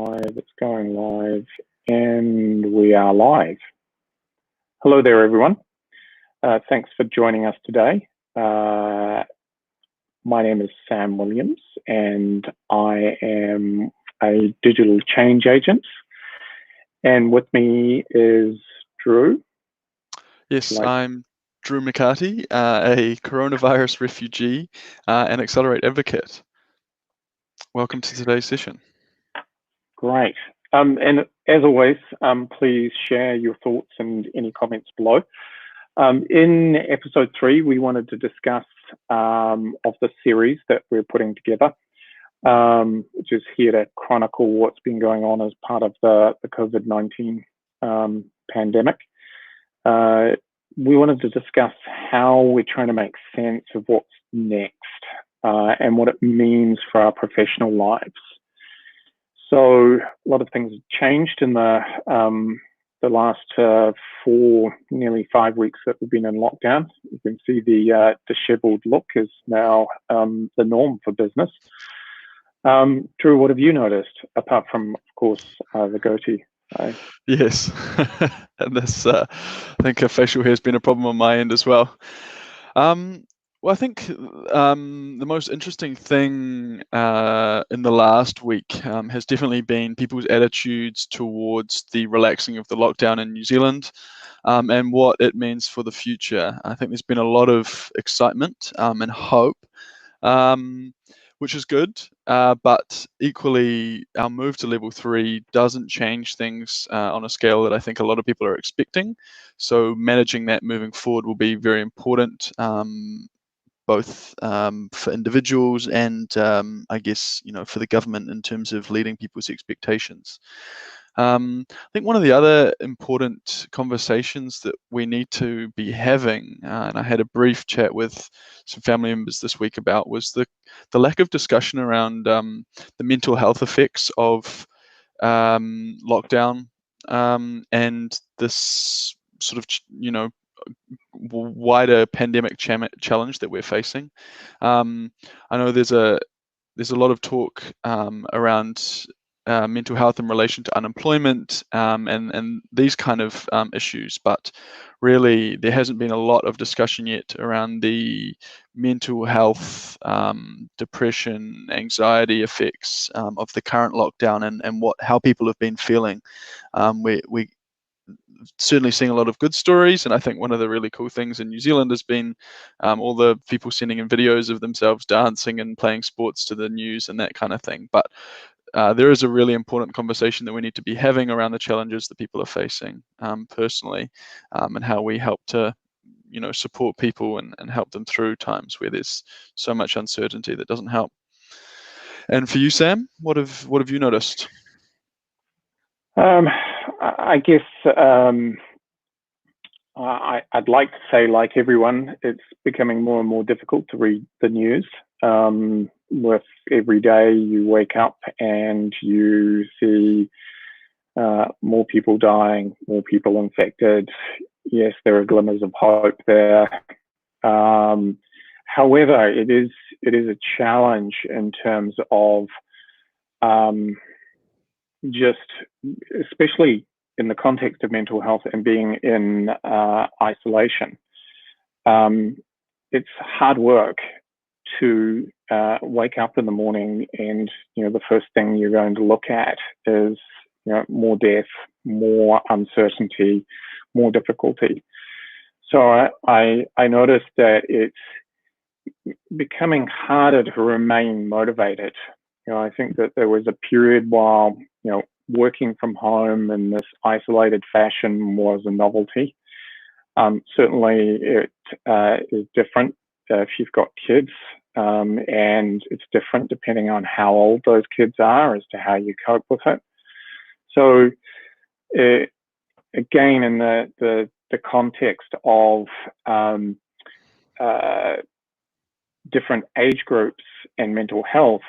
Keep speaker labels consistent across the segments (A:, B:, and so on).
A: It's going live, and we are live. Hello there, everyone. Thanks for joining us today. My name is Sam Williams, and I am a digital change agent. And with me is Drew.
B: Yes, I'm Drew McCarty, a coronavirus refugee and Accelerate advocate. Welcome to today's session.
A: Great. And as always, please share your thoughts and any comments below. In episode 3, we wanted to discuss of the series that we're putting together, which is here to chronicle what's been going on as part of the COVID-19 pandemic. We wanted to discuss how we're trying to make sense of what's next and what it means for our professional lives. So a lot of things have changed in the last 4, nearly 5 weeks that we've been in lockdown. You can see the disheveled look is now the norm for business. Drew, what have you noticed, apart from, of course, the goatee?
B: Yes, and this, I think facial hair has been a problem on my end as well. Well, I think the most interesting thing in the last week has definitely been people's attitudes towards the relaxing of the lockdown in New Zealand and what it means for the future. I think there's been a lot of excitement and hope, which is good, but equally our move to level 3 doesn't change things on a scale that I think a lot of people are expecting. So managing that moving forward will be very important, both for individuals and I guess, for the government in terms of leading people's expectations. I think one of the other important conversations that we need to be having, and I had a brief chat with some family members this week about, was the lack of discussion around the mental health effects of lockdown and this sort of, wider pandemic challenge that we're facing. I know there's a lot of talk around mental health in relation to unemployment and these kind of issues, but really there hasn't been a lot of discussion yet around the mental health, depression, anxiety effects of the current lockdown and how people have been feeling. We certainly seeing a lot of good stories, and I think one of the really cool things in New Zealand has been all the people sending in videos of themselves dancing and playing sports to the news and that kind of thing. But there is a really important conversation that we need to be having around the challenges that people are facing personally, and how we help to support people and help them through times where there's so much uncertainty that doesn't help. And for you, Sam, what have you noticed?
A: I guess I'd like to say, like everyone, it's becoming more and more difficult to read the news. With every day you wake up and you see more people dying, more people infected. Yes, there are glimmers of hope there. However, it is a challenge in terms of just, especially in the context of mental health and being in isolation. It's hard work to wake up in the morning and the first thing you're going to look at is more death, more uncertainty, more difficulty. So I noticed that it's becoming harder to remain motivated. I think that there was a period while working from home in this isolated fashion was a novelty. Certainly it is different if you've got kids, and it's different depending on how old those kids are as to how you cope with it. So again, in the context of different age groups and mental health,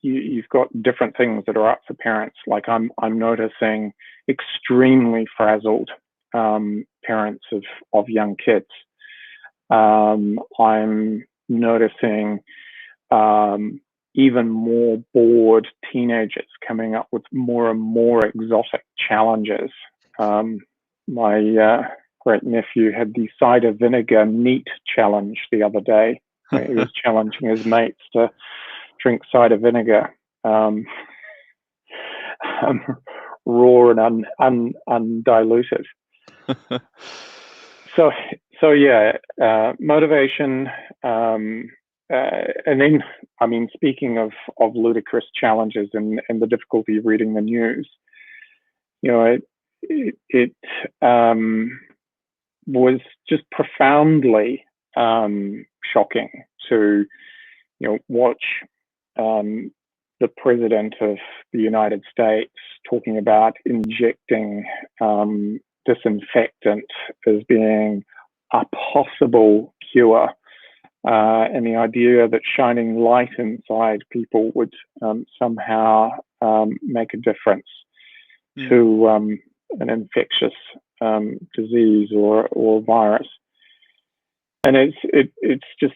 A: you've got different things that are up for parents. Like I'm noticing extremely frazzled parents of young kids. I'm noticing even more bored teenagers coming up with more and more exotic challenges. My great nephew had the cider vinegar neat challenge the other day. He was challenging his mates to drink cider vinegar, raw and undiluted. So yeah, motivation, and then, I mean, speaking of ludicrous challenges and the difficulty of reading the news, you know, it was just profoundly shocking to, you know, watch the president of the United States talking about injecting disinfectant as being a possible cure, and the idea that shining light inside people would somehow make a difference to an infectious disease or virus. And it's just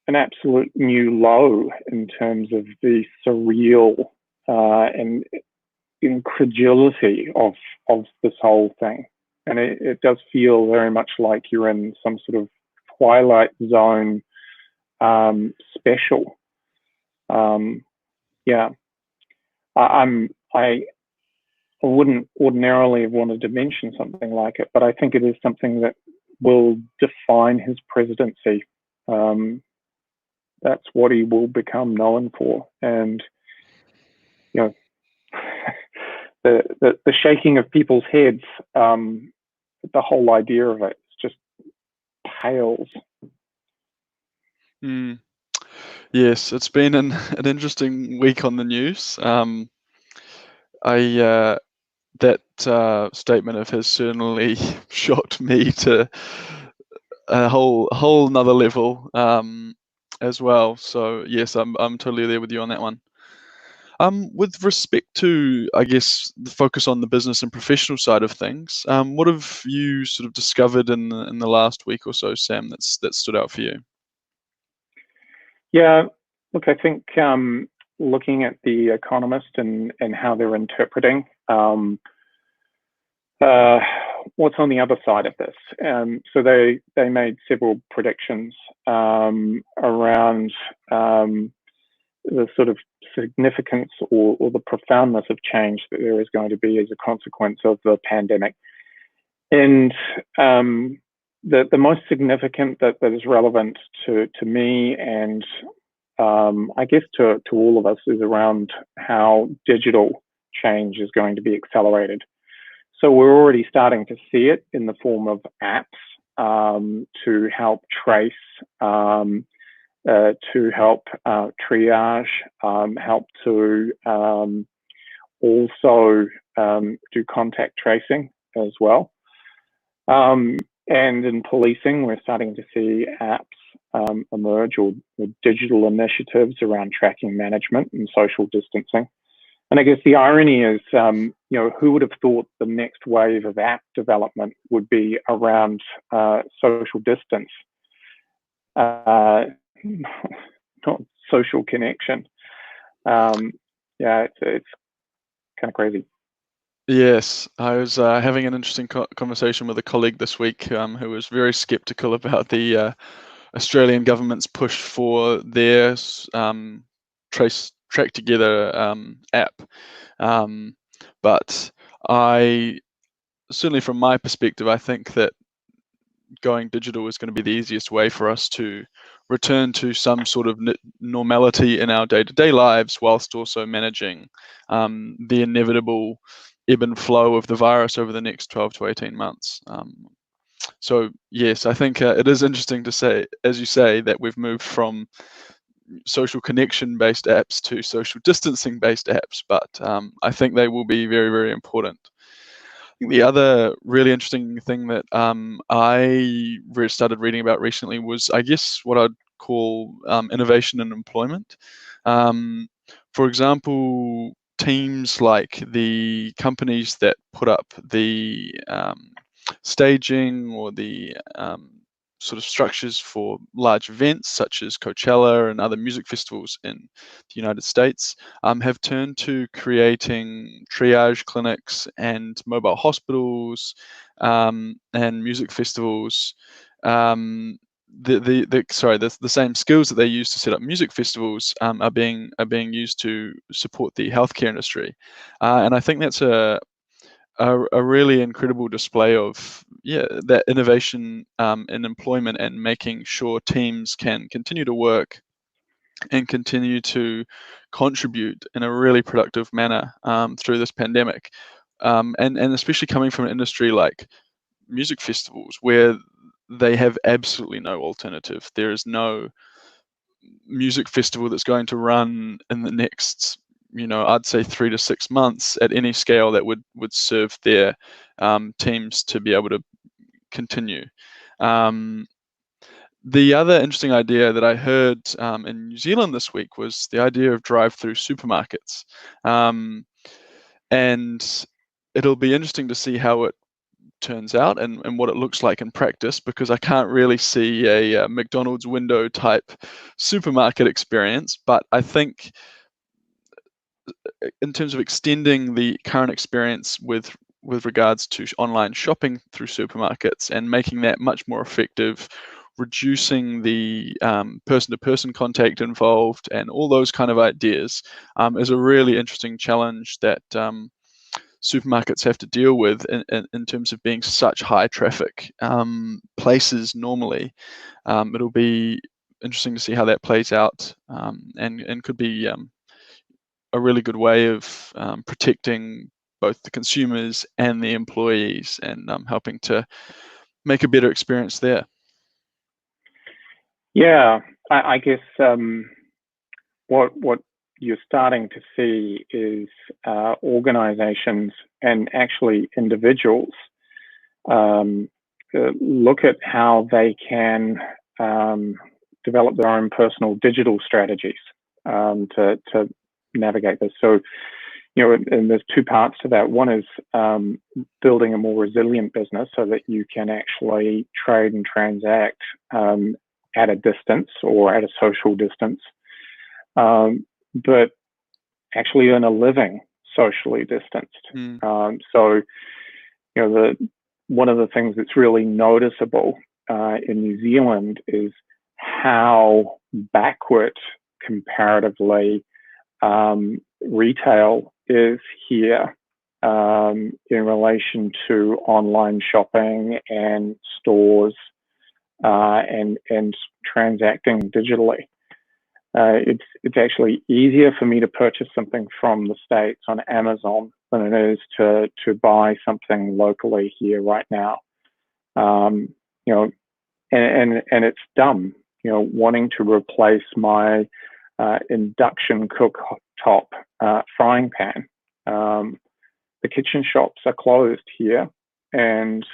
A: an absolute new low in terms of the surreal and incredulity of this whole thing. And it does feel very much like you're in some sort of Twilight Zone special. Yeah, I wouldn't ordinarily have wanted to mention something like it, but I think it is something that will define his presidency. That's what he will become known for. And, you know, the shaking of people's heads, the whole idea of it just pales.
B: Yes, it's been an interesting week on the news. That statement of his certainly shocked me to a whole nother level as well. So yes, I'm totally there with you on that one. With respect to, I guess, the focus on the business and professional side of things, what have you sort of discovered in the last week or so, Sam, that stood out for you?
A: Yeah, look, I think looking at The Economist and how they're interpreting what's on the other side of this. So they made several predictions around the sort of significance or the profoundness of change that there is going to be as a consequence of the pandemic. And the most significant that is relevant to me and I guess to all of us is around how digital change is going to be accelerated. So we're already starting to see it in the form of apps to help trace, to help triage, help to also do contact tracing as well. And in policing, we're starting to see apps emerge or digital initiatives around tracking management and social distancing. And I guess the irony is, you know, who would have thought the next wave of app development would be around social distance, not social connection. Yeah, it's kind of crazy.
B: Yes, I was having an interesting conversation with a colleague this week who was very skeptical about the Australian government's push for their track together app. But I certainly, from my perspective, I think that going digital is going to be the easiest way for us to return to some sort of normality in our day-to-day lives, whilst also managing the inevitable ebb and flow of the virus over the next 12 to 18 months. So yes, I think it is interesting to say, as you say, that we've moved from social connection-based apps to social distancing-based apps, but I think they will be very, very important. I think the other really interesting thing that I started reading about recently was, I guess, what I'd call innovation and employment. For example, teams like the companies that put up the staging or the sort of structures for large events such as Coachella and other music festivals in the United States have turned to creating triage clinics and mobile hospitals and music festivals. The same skills that they use to set up music festivals are being used to support the healthcare industry, and I think that's a really incredible display of that innovation in employment and making sure teams can continue to work and continue to contribute in a really productive manner through this pandemic, and especially coming from an industry like music festivals where they have absolutely no alternative. There is no music festival that's going to run in the next, I'd say 3 to 6 months at any scale that would serve their teams to be able to continue. The other interesting idea that I heard in New Zealand this week was the idea of drive-through supermarkets. And it'll be interesting to see how it turns out and what it looks like in practice, because I can't really see a McDonald's window type supermarket experience. But I think in terms of extending the current experience with regards to online shopping through supermarkets and making that much more effective, reducing the person-to-person contact involved and all those kind of ideas is a really interesting challenge that supermarkets have to deal with in terms of being such high traffic places normally. It'll be interesting to see how that plays out, and could be a really good way of protecting both the consumers and the employees, and helping to make a better experience there.
A: Yeah, I guess what you're starting to see is organizations and actually individuals look at how they can develop their own personal digital strategies to navigate this. So, and there's two parts to that. One is building a more resilient business so that you can actually trade and transact at a distance or at a social distance, but actually earn a living socially distanced. So, one of the things that's really noticeable in New Zealand is how backward comparatively retail is here in relation to online shopping and stores and transacting digitally. It's actually easier for me to purchase something from the States on Amazon than it is to buy something locally here right now. And it's dumb, wanting to replace my induction cooktop frying pan. The kitchen shops are closed here, and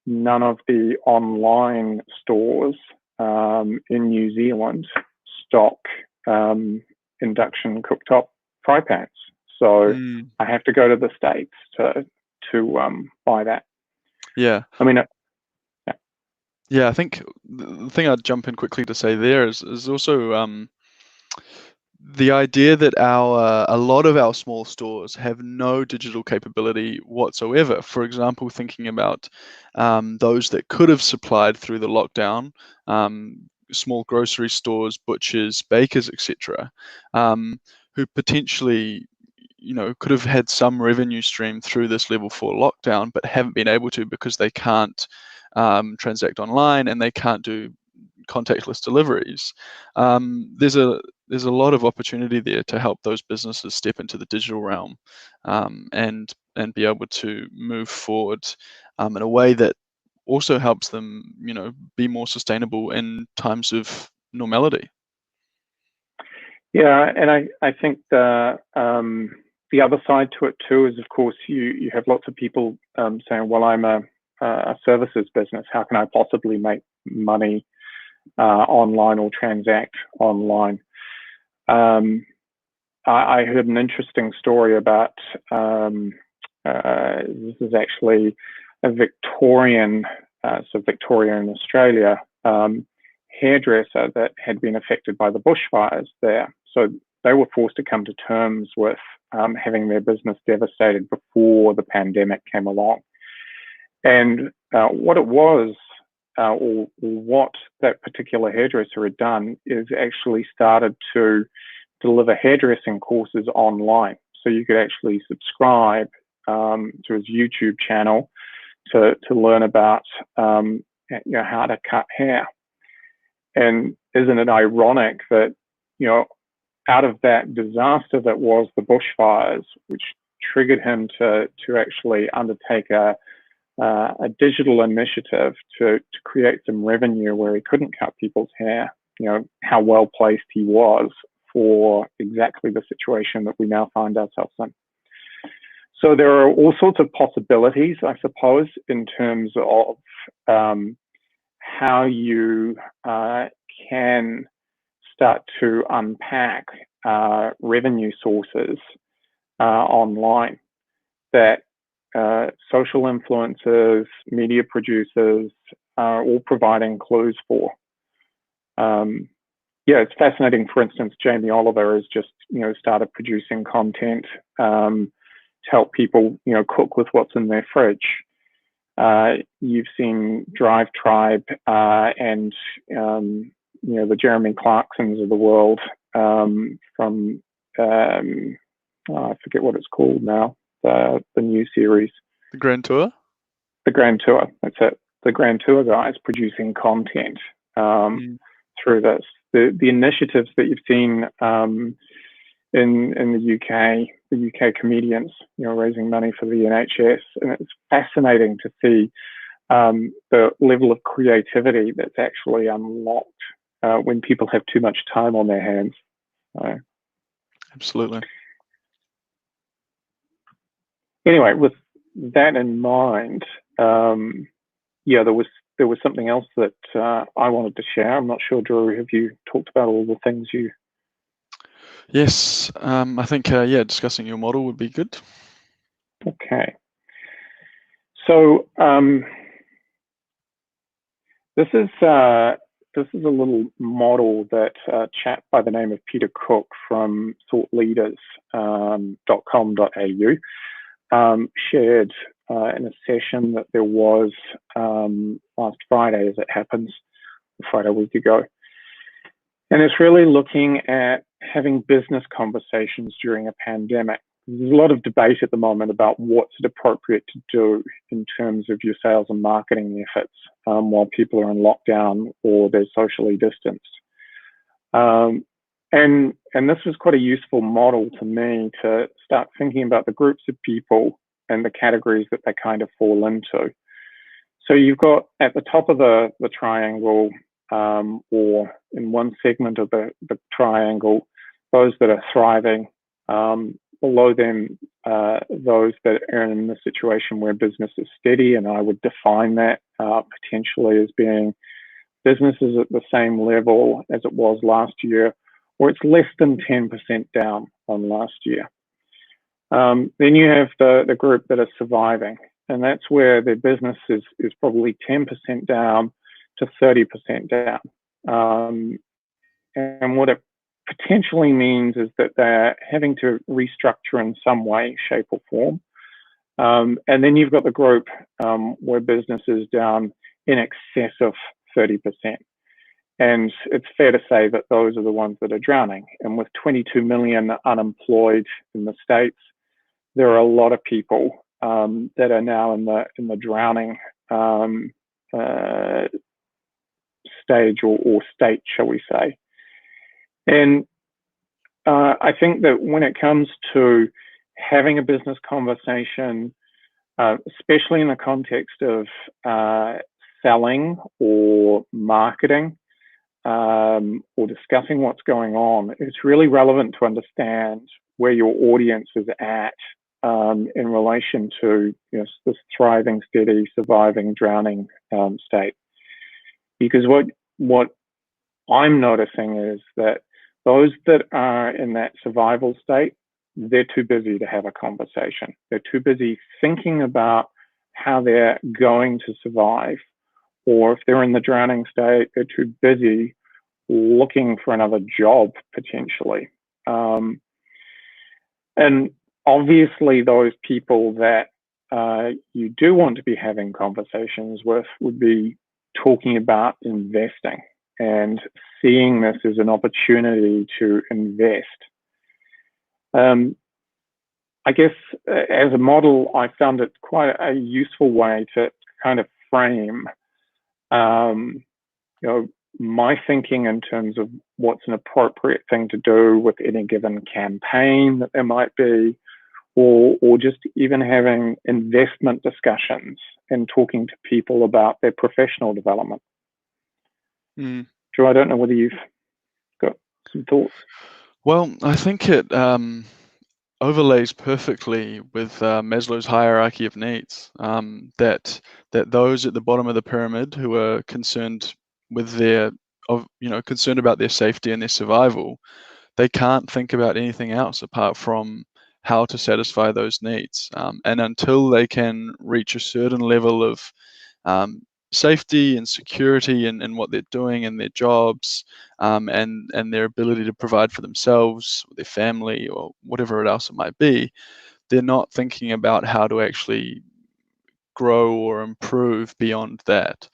A: none of the online stores in New Zealand stock induction cooktop fry pans. So I have to go to the States to buy that.
B: Yeah.
A: I mean,
B: yeah, I think the thing I'd jump in quickly to say there is also the idea that a lot of our small stores have no digital capability whatsoever. For example, thinking about those that could have supplied through the lockdown, small grocery stores, butchers, bakers, etc., who potentially could have had some revenue stream through this level 4 lockdown, but haven't been able to because they can't transact online and they can't do contactless deliveries. There's a lot of opportunity there to help those businesses step into the digital realm and be able to move forward in a way that also helps them, be more sustainable in times of normality.
A: Yeah, and I think the other side to it too is, of course, you have lots of people saying, well, I'm a services business. How can I possibly make money online or transact online? I heard an interesting story about this is actually a Victorian, so Victoria in Australia, hairdresser that had been affected by the bushfires there. So they were forced to come to terms with having their business devastated before the pandemic came along. And what it was, or what that particular hairdresser had done, is actually started to deliver hairdressing courses online. So you could actually subscribe to his YouTube channel to learn about how to cut hair. And isn't it ironic that, out of that disaster that was the bushfires, which triggered him to actually undertake a digital initiative to create some revenue where he couldn't cut people's hair, how well placed he was for exactly the situation that we now find ourselves in. So there are all sorts of possibilities, I suppose, in terms of how you can start to unpack revenue sources online that social influencers, media producers are all providing clues for. It's fascinating. For instance, Jamie Oliver has just started producing content to help people cook with what's in their fridge. You've seen Drivethrough and the Jeremy Clarksons of the world from I forget what it's called now, the new series.
B: The Grand Tour?
A: The Grand Tour, that's it. The Grand Tour guys producing content through this. The initiatives that you've seen in the UK comedians, raising money for the NHS, and it's fascinating to see the level of creativity that's actually unlocked when people have too much time on their hands.
B: Absolutely.
A: Anyway, with that in mind, there was something else that I wanted to share. I'm not sure, Drew, have you talked about all the things you...
B: Yes, I think, discussing your model would be good.
A: Okay. So this is a little model that a chap by the name of Peter Cook from thoughtleaders.com.au shared in a session that there was last Friday, as it happens, Friday a week ago. And it's really looking at having business conversations during a pandemic. There's a lot of debate at the moment about what's appropriate to do in terms of your sales and marketing efforts while people are in lockdown or they're socially distanced. And this was quite a useful model to me to start thinking about the groups of people and the categories that they kind of fall into. So you've got at the top of the triangle, or in one segment of the triangle, those that are thriving. Below them, those that are in the situation where business is steady, and I would define that potentially as being businesses at the same level as it was last year, or it's less than 10% down on last year. Then you have the group that are surviving, and that's where their business is probably 10% down to 30% down. And what it potentially means is that they're having to restructure in some way, shape, or form. And then you've got the group where business is down in excess of 30%. And it's fair to say that those are the ones that are drowning. And with 22 million unemployed in the States, there are a lot of people that are now in the drowning stage or state, shall we say. And I think that when it comes to having a business conversation, especially in the context of selling or marketing or discussing what's going on, it's really relevant to understand where your audience is at in relation to this thriving, steady, surviving, drowning state. Because what I'm noticing is that those that are in that survival state, they're too busy to have a conversation. They're too busy thinking about how they're going to survive or if they're in the drowning state, they're too busy looking for another job potentially. And obviously those people that you do want to be having conversations with would be talking about investing and seeing this as an opportunity to invest. I guess as a model, I found it quite a useful way to kind of frame, my thinking in terms of what's an appropriate thing to do with any given campaign that there might be, or just even having investment discussions and talking to people about their professional development. Drew, I don't know whether you've got some thoughts.
B: Well, I think it overlays perfectly with Maslow's hierarchy of needs. That those at the bottom of the pyramid who are concerned with concerned about their safety and their survival, they can't think about anything else apart from how to satisfy those needs. And until they can reach a certain level of safety and security in what they're doing in their jobs, and their ability to provide for themselves, their family, or whatever else it might be, they're not thinking about how to actually grow or improve beyond that.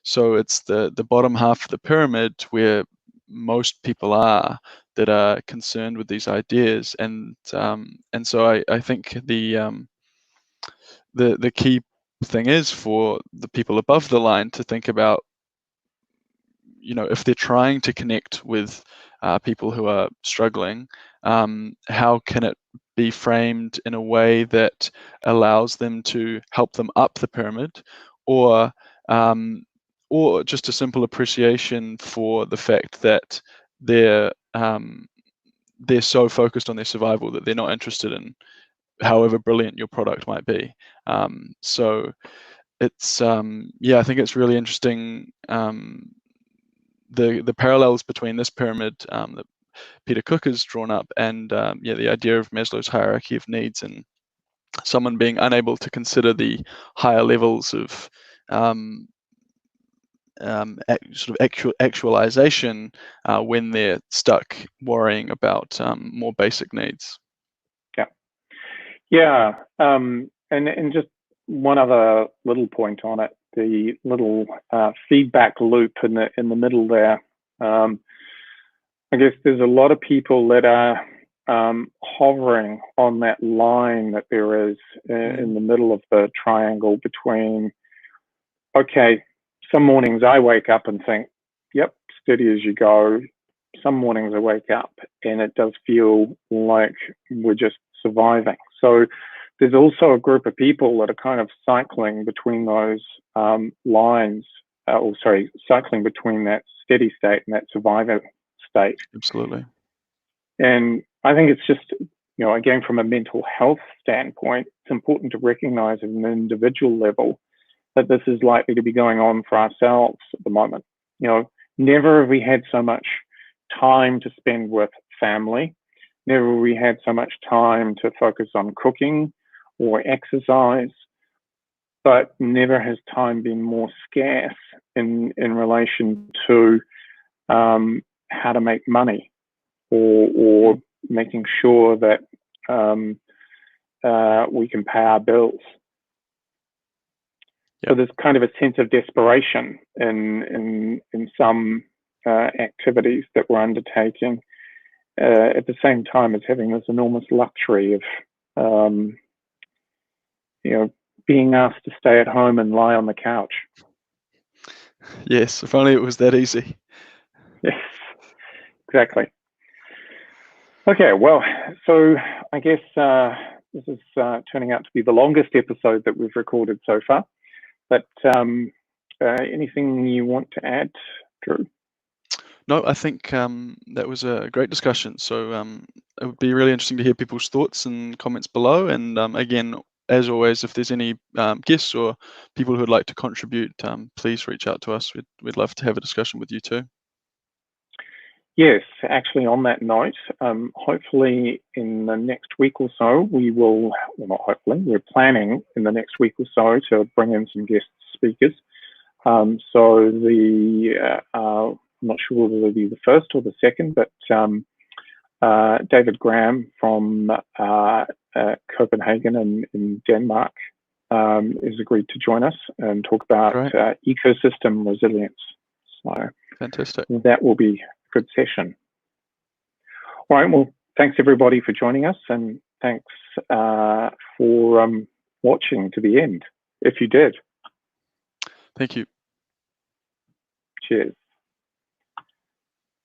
B: So it's the bottom half of the pyramid where most people are that are concerned with these ideas, and so I think the key thing is for the people above the line to think about, if they're trying to connect with people who are struggling, how can it be framed in a way that allows them to help them up the pyramid, or just a simple appreciation for the fact that they're so focused on their survival that they're not interested in however brilliant your product might be. So it's I think it's really interesting, the parallels between this pyramid that Peter Cook has drawn up and the idea of Maslow's hierarchy of needs, and someone being unable to consider the higher levels of sort of actualization when they're stuck worrying about more basic needs.
A: Yeah. And just one other little point on it, the little feedback loop in the middle there. I guess there's a lot of people that are hovering on that line that there is in the middle of the triangle between, okay, some mornings I wake up and think, yep, steady as you go. Some mornings I wake up and it does feel like we're just surviving. So there's also a group of people that are kind of cycling between those lines, cycling between that steady state and that survivor state.
B: Absolutely.
A: And I think it's just, again, from a mental health standpoint, it's important to recognize at an individual level that this is likely to be going on for ourselves at the moment. Never have we had so much time to spend with family. Never have we had so much time to focus on cooking or exercise, but never has time been more scarce in relation to how to make money or making sure that we can pay our bills. Yep. So there's kind of a sense of desperation in some activities that we're undertaking, at the same time as having this enormous luxury of being asked to stay at home and lie on the couch.
B: Yes, if only it was that easy.
A: Yes, exactly. Okay, well, so I guess this is turning out to be the longest episode that we've recorded so far. But anything you want to add, Drew?
B: No, I think that was a great discussion. So it would be really interesting to hear people's thoughts and comments below. And again, as always, if there's any guests or people who would like to contribute, please reach out to us. We'd love to have a discussion with you too.
A: Yes, actually, on that note, hopefully in the next week or so, we will, well, not hopefully, we're planning in the next week or so to bring in some guest speakers. So I'm not sure whether it'll be the first or the second, but David Graham from Copenhagen in Denmark has agreed to join us and talk about ecosystem resilience. So
B: fantastic.
A: That will be a good session. All right, well, thanks everybody for joining us, and thanks for watching to the end, if you did.
B: Thank you.
A: Cheers.